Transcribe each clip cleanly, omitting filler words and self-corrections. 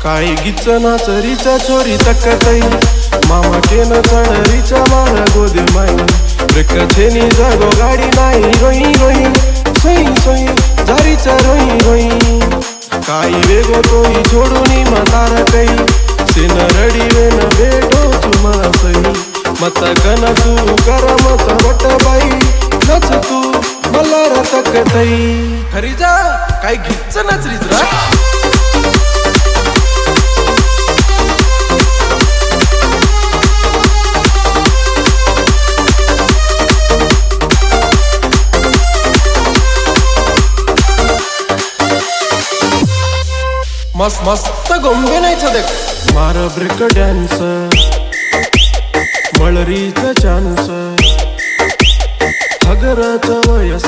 काही गिचना चरीच्या छोरी तकतई मामा केन चढरीच्या मार गोदे माई ब्रेक छेनी जागो गाडी नाही रोई रोई सोई सोई जारीच्या रोई रोई काही वेगो तोही छोडूनी मतार कई सेन रडी वेन बेटो चुमा सही मत कन तू कर मत बट बाई नच तू मला तकतई खरी जा काही गिचनाच रिजरा मस्त मस्त गोंबे नाही देख मार ब्रेक डान्स मळरीचा चान्स हगराचा वयस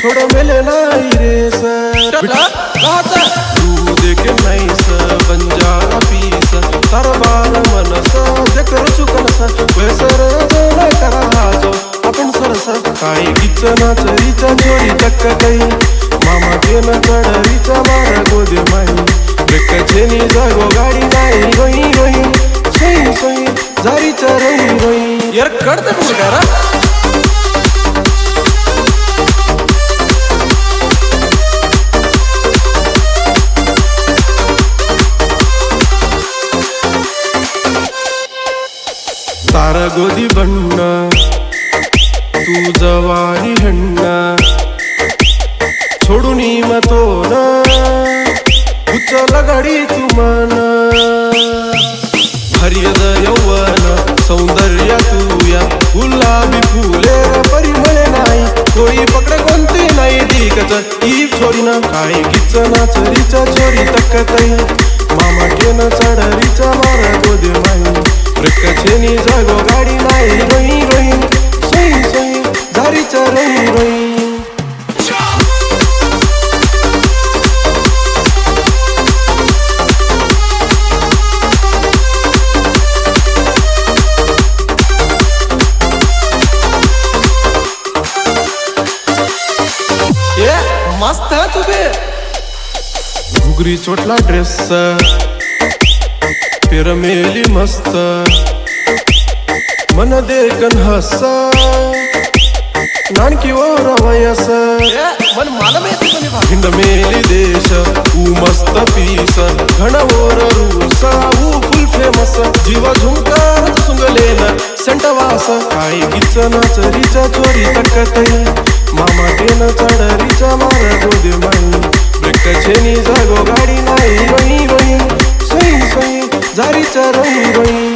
छोड मेले नाही रेस तू देखे नाहीस बंजारा पीस तरबार मनस देकर चुकनस वयसर जोड करा हाजो आपण सरस काही गिचना चरीच्या छोरी तक्कतई मामा केन चढरीच्या मार गोदे माई ब्रेक छेनी जागो गाडी नाही रोई रोई सोई सोई जारीच्या रोई रोई यार कळतं तुझं काय रा तारा गोदी बಣ್ಣ तू जवारी हण्ण छोडूनी मतोन उचल गाडी तुमन हरियद यौवन सौंदर्य तुया गुलाबी फुले परिमळे नाही कोई पकड कोणती नाही दिकच ही छोरीन काही गिचना चरीच्या छोरी तक्कतई मामा केन चढरीच्या मार गोदे माई ब्रेक छेनी जागो गाडी नाही रोई रोई सोई सोई जारीच्या रोई रोई मस्त है तुझे घुगरी चोटला ड्रेस फिर मेली मस्त मन देखन हस नानकी ओर वयस मन मालम हिंद मेली देश ऊ मस्त पीस घन ओर रूस ऊ फुल फेमस जीव झुंकार सुंगलेन संटवास काही गिचना चरीच्या छोरी तक्कतई मामा केन चढरीच्या मार गोदे माई ब्रेक छेनी जागो गाडी नाही रोई रोई सोई सोई जारीच्या रोई रोई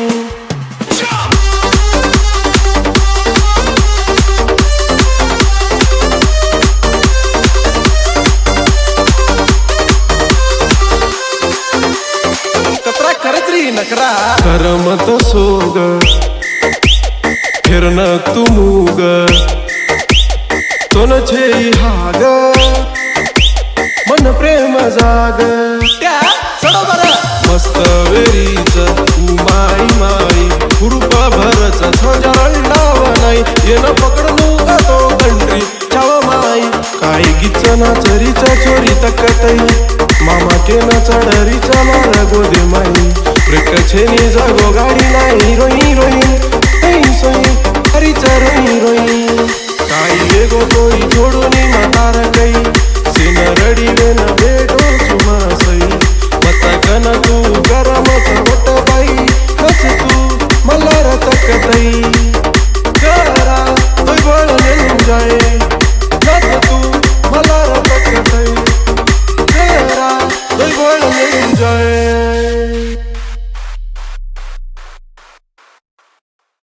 कतरा करत री नकरा करमत सोग फिरन तू मूग तोन छे हाग मन प्रेम जाग मस्त वेरीच माई माई हुरुप भरच छजरळ नाव नाही येन पकडू का तो गंडरी चाव माई काही गिचना चरीच्या छोरी तक्कतई मामा केन चढरीच्या मार गोदे माई ब्रेक छेनी जागो गाडी नाही रोई रोई सोई